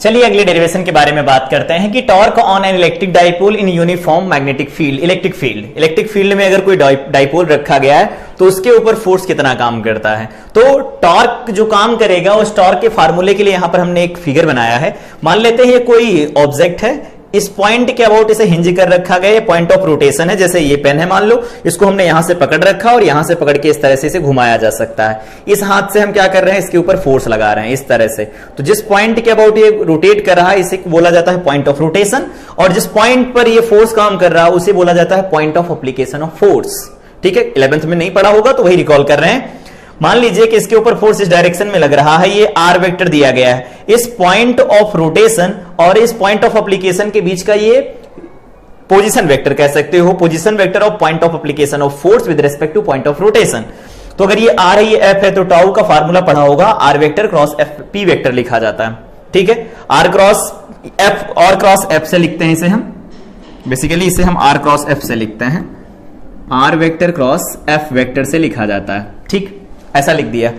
चलिए अगले डेरिवेशन के बारे में बात करते हैं कि torque on an electric dipole in uniform magnetic field. Electric field में अगर कोई डाइपोल रखा गया है तो उसके ऊपर फोर्स कितना काम करता है। तो टॉर्क जो काम करेगा उस टॉर्क के फार्मूले के लिए यहां पर हमने एक फिगर बनाया है। मान लेते हैं ये कोई ऑब्जेक्ट है, इस पॉइंट के अबाउट इसे हिंज कर रखा गया, ये पॉइंट ऑफ रोटेशन है। जैसे ये पेन है, मान लो इसको हमने यहां से पकड़ रखा और यहां से पकड़ के इस तरह से इसे घुमाया जा सकता है। इस हाथ से हम क्या कर रहे हैं, इसके ऊपर फोर्स लगा रहे हैं इस तरह से। तो जिस पॉइंट के अबाउट ये रोटेट कर रहा है इसे बोला जाता है पॉइंट ऑफ रोटेशन, और जिस पॉइंट पर ये फोर्स काम कर रहा है उसे बोला जाता है point of application of force. ठीक है, 11th में नहीं पढ़ा होगा तो वही रिकॉल कर रहे हैं। मान लीजिए कि इसके ऊपर फोर्स इस डायरेक्शन में लग रहा है, ये आर वेक्टर दिया गया है। इस पॉइंट ऑफ रोटेशन और इस पॉइंट ऑफ एप्लीकेशन के बीच का ये पोजीशन वेक्टर कह सकते हो, position vector of point of application of force with respect two point of rotation. तो अगर ये आर है, ये एफ है, तो टाउ का फार्मूला पढ़ा होगा, R vector cross F P vector लिखा जाता है। ठीक है, आर क्रॉस एफ और क्रॉस एफ से लिखते हैं इसे हम, बेसिकली इसे हम आर क्रॉस एफ से लिखते हैं, R vector cross F vector से लिखा जाता है। ठीक, ऐसा लिख दिया।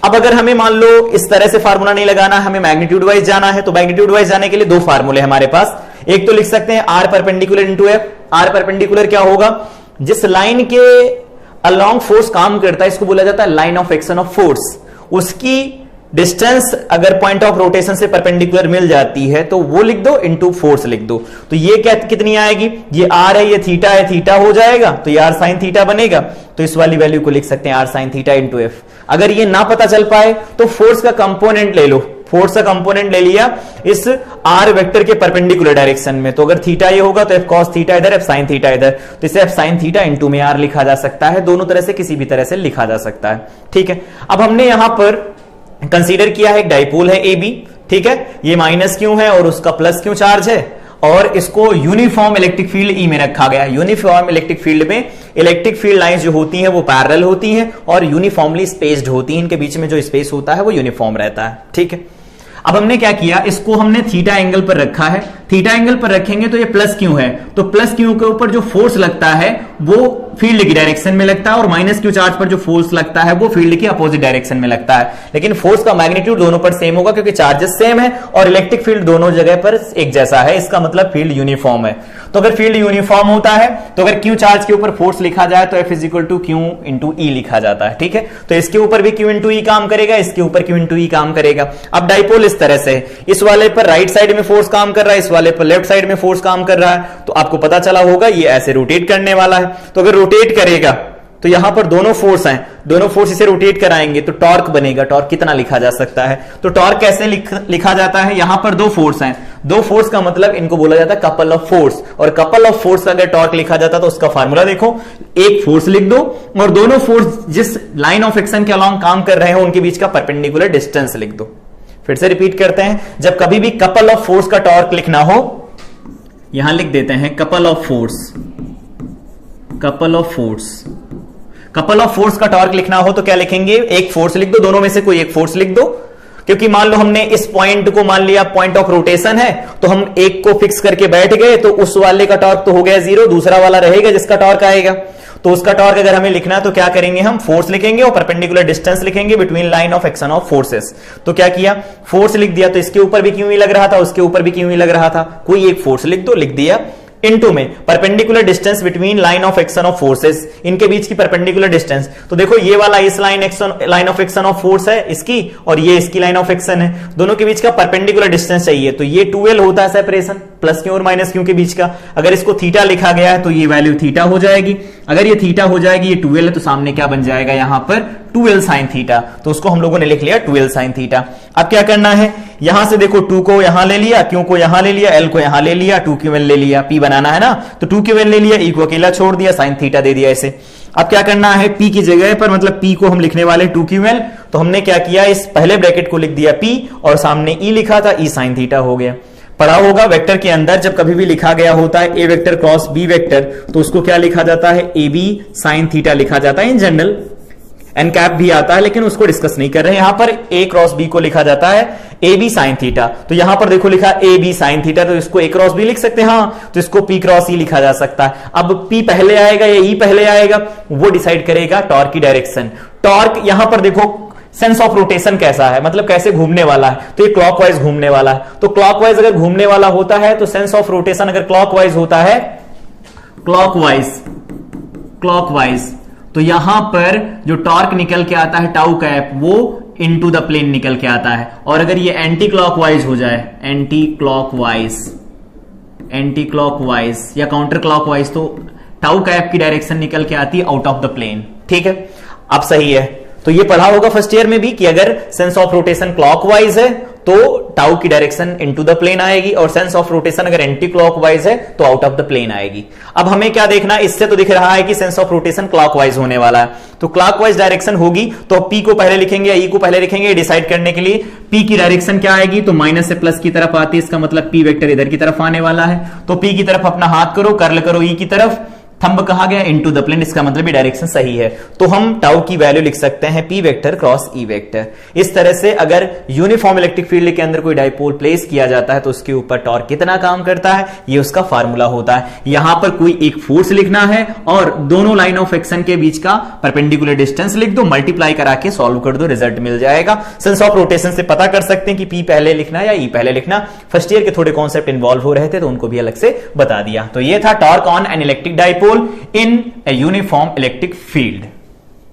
अब अगर हमें मान लो इस तरह से फार्मूला नहीं लगाना, हमें मैग्नीट्यूड वाइज जाना है, तो मैग्नीट्यूड वाइज जाने के लिए दो फार्मूले हमारे पास। एक तो लिख सकते हैं R perpendicular into F. R perpendicular क्या होगा, जिस लाइन के अलोंग फोर्स काम करता है इसको बोला जाता है line of action of force. उसकी डिस्टेंस अगर पॉइंट ऑफ रोटेशन से परपेंडिकुलर मिल जाती है तो वो लिख दो, इंटू फोर्स लिख दो। तो ये क्या कितनी आएगी, ये आर है, ये थीटा है, थीटा हो जाएगा तो ये आर साइन थीटा बनेगा। तो इस वाली वैल्यू को लिख सकते हैं R sine theta into F. अगर ये ना पता चल पाए तो फोर्स का कंपोनेंट ले लो, फोर्स का कंपोनेंट ले लिया इस आर वेक्टर के परपेंडिकुलर डायरेक्शन में। तो अगर थीटा ये होगा तो एफ कॉस थीटा इधर, एफ साइन थीटा इधर, तो इसे एफ साइन थीटा इंटू में आर लिखा जा सकता है। दोनों तरह से किसी भी तरह से लिखा जा सकता है। ठीक है, अब हमने यहां पर कंसीडर किया है एक डाइपोल है ए बी। ठीक है, ये माइनस क्यों है और उसका प्लस क्यों चार्ज है, और इसको यूनिफॉर्म इलेक्ट्रिक फील्ड ई में रखा गया। यूनिफॉर्म इलेक्ट्रिक फील्ड में इलेक्ट्रिक फील्ड लाइंस जो होती हैं वो पैरेलल होती हैं और यूनिफॉर्मली स्पेस्ड होती हैं, इनके बीच में जो स्पेस होता है वो यूनिफॉर्म रहता है। ठीक है, अब हमने क्या किया, इसको हमने थीटा एंगल पर रखा है। थीटा एंगल पर रखेंगे तो ये प्लस क्यू है, तो प्लस क्यू के ऊपर जो फोर्स लगता है वो फील्ड की डायरेक्शन में लगता है, और माइनस क्यू चार्ज पर जो फोर्स लगता है वो फील्ड की अपोजिट डायरेक्शन में लगता है। लेकिन फोर्स का मैग्नीट्यूड दोनों पर सेम होगा क्योंकि चार्जेस सेम है और इलेक्ट्रिक फील्ड दोनों जगह पर एक जैसा है। इसका मतलब फील्ड यूनिफॉर्म है। तो अगर फील्ड यूनिफॉर्म होता है तो अगर क्यू चार्ज के ऊपर फोर्स लिखा जाए तो F is equal to Q into E लिखा जाता है। ठीक है, तो इसके ऊपर भी क्यू इंटू ई काम करेगा, इसके ऊपर क्यू इंटू ई काम करेगा। अब डाइपोल इस तरह से, इस वाले पर राइट साइड में फोर्स काम कर रहा है, इस वाले पर लेफ्ट साइड में फोर्स काम कर रहा है, तो आपको पता चला होगा ये ऐसे रोटेट करने वाला है। तो अगर रोटेट करेगा तो यहां पर दोनों फोर्स हैं, दोनों फोर्स इसे रोटेट कराएंगे तो टॉर्क बनेगा। टॉर्क कितना लिखा जा सकता है, तो टॉर्क कैसे लिखा जाता है, यहां पर दो फोर्स हैं, दो फोर्स का मतलब इनको बोला जाता है कपल ऑफ फोर्स, और कपल ऑफ फोर्स अगर टॉर्क लिखा जाता तो उसका फार्मूला देखो, एक फोर्स लिख दो और दोनों फोर्स जिस लाइन ऑफ एक्शन के अलोंग काम कर रहे हो उनके बीच का परपेंडिकुलर डिस्टेंस लिख दो। फिर से रिपीट करते हैं, जब कभी भी कपल ऑफ फोर्स का टॉर्क लिखना हो यहां लिख देते हैं couple of force, couple of force, couple of force का टॉर्क लिखना हो तो क्या लिखेंगे, एक फोर्स लिख दो, दोनों में से कोई एक फोर्स लिख दो। क्योंकि मान लो हमने इस पॉइंट को मान लिया पॉइंट ऑफ रोटेशन है, तो हम एक को फिक्स करके बैठ गए तो उस वाले का टॉर्क तो हो गया जीरो, दूसरा वाला रहेगा जिसका टॉर्क आएगा। तो उसका टॉर्क अगर हमें लिखना है तो क्या करेंगे, हम फोर्स लिखेंगे और परपेंडिकुलर डिस्टेंस लिखेंगे between line of action of forces. तो क्या किया, फोर्स लिख दिया, तो इसके ऊपर भी क्यों ही लग रहा था, उसके ऊपर भी क्यों ही लग रहा था, कोई एक फोर्स लिख दो, लिख दिया। इनटू में perpendicular distance between line of action of forces, इनके बीच की परपेंडिकुलर डिस्टेंस। तो देखो ये वाला इस line of action of force है इसकी, और ये इसकी लाइन ऑफ एक्शन है, दोनों के बीच का परपेंडिकुलर डिस्टेंस चाहिए। तो ये 2l होता है सेपरेशन, प्लस क्यू और माइनस क्यू के बीच का। अगर इसको थीटा लिखा गया है तो ये वैल्यू थीटा हो जाएगी। अगर ये थीटा हो जाएगी, ये 2l है, तो सामने क्या बन जाएगा यहां पर 2l साइन थीटा। तो उसको हम लोगों ने लिख लिया 2l साइन थीटा। अब क्या करना है, यहां से देखो 2 को यहां ले लिया, क्यू को यहां ले लिया, l को यहां ले लिया, 2ql ले लिया, p बनाना है ना, तो 2ql ले लिया, e को अकेला छोड़ दिया, साइन थीटा दे दिया इसे। अब क्या करना है, p की जगह पर, मतलब p को हम लिखने वाले 2ql, तो हमने क्या किया, इस पहले ब्रैकेट को लिख दिया p और सामने e लिखा था, e साइन थीटा हो गया। पढ़ा होगा वेक्टर के अंदर जब कभी भी लिखा गया होता है ए वेक्टर क्रॉस बी वेक्टर, तो उसको क्या लिखा जाता है, ए बी साइन थीटा लिखा जाता है। इन जनरल एन कैप भी आता है लेकिन उसको डिस्कस नहीं कर रहे हैं। यहां पर ए क्रॉस बी को लिखा जाता है ए बी साइन थीटा। तो यहां पर देखो लिखा ए बी साइन थीटा, तो इसको ए क्रॉस बी लिख सकते हैं, हाँ, तो इसको पी क्रॉस ई लिखा जा सकता है। अब पी पहले आएगा या ई पहले आएगा वो डिसाइड करेगा टॉर्क की डायरेक्शन। टॉर्क यहां पर देखो सेंस ऑफ रोटेशन कैसा है, मतलब कैसे घूमने वाला है, तो ये क्लॉकवाइज घूमने वाला है। तो क्लॉकवाइज अगर घूमने वाला होता है तो सेंस ऑफ रोटेशन अगर क्लॉकवाइज होता है, क्लॉकवाइज, तो यहां पर जो टॉर्क निकल के आता है टाउ कैप वो इनटू द प्लेन निकल के आता है। और अगर ये एंटी क्लॉकवाइज हो जाए, एंटी क्लॉकवाइज या काउंटर क्लॉकवाइज, तो टाउ कैप की डायरेक्शन निकल के आती है आउट ऑफ द प्लेन। ठीक है, अब सही है। तो ये पढ़ा होगा फर्स्ट ईयर में भी कि अगर सेंस ऑफ रोटेशन क्लॉकवाइज है तो टाउ की डायरेक्शन इनटू द प्लेन आएगी, और सेंस ऑफ रोटेशन अगर एंटी क्लॉकवाइज है तो आउट ऑफ द प्लेन आएगी। अब हमें क्या देखना, इससे तो दिख रहा है कि सेंस ऑफ रोटेशन क्लॉकवाइज होने वाला है, तो क्लॉकवाइज डायरेक्शन होगी तो पी को पहले लिखेंगे या ई को पहले लिखेंगे, डिसाइड करने के लिए। पी की डायरेक्शन क्या आएगी, तो माइनस से प्लस की तरफ आती है, इसका मतलब पी वेक्टर इधर की तरफ आने वाला है। तो पी की तरफ अपना हाथ करो, कर्ल करो ई की तरफ, थंब कहा गया इनटू द प्लेन, इसका मतलब डायरेक्शन सही है। तो हम टाउ की वैल्यू लिख सकते हैं P vector cross E vector. इस तरह से अगर यूनिफॉर्म इलेक्ट्रिक फील्ड के अंदर कोई डाइपोल प्लेस किया जाता है तो उसके ऊपर टॉर्क कितना काम करता है, ये उसका फार्मूला होता है। यहां पर कोई एक फोर्स लिखना है और दोनों लाइन ऑफ एक्शन के बीच का परपेंडिकुलर डिस्टेंस लिख दो, मल्टीप्लाई करा के सॉल्व कर दो, रिजल्ट मिल जाएगा। सेंस ऑफ रोटेशन से पता कर सकते हैं कि पी पहले लिखना या ई पहले लिखना। फर्स्ट ईयर के थोड़े कॉन्सेप्ट इन्वॉल्व हो रहे थे तो उनको भी अलग से बता दिया। तो ये था torque on an electric dipole in a uniform electric field।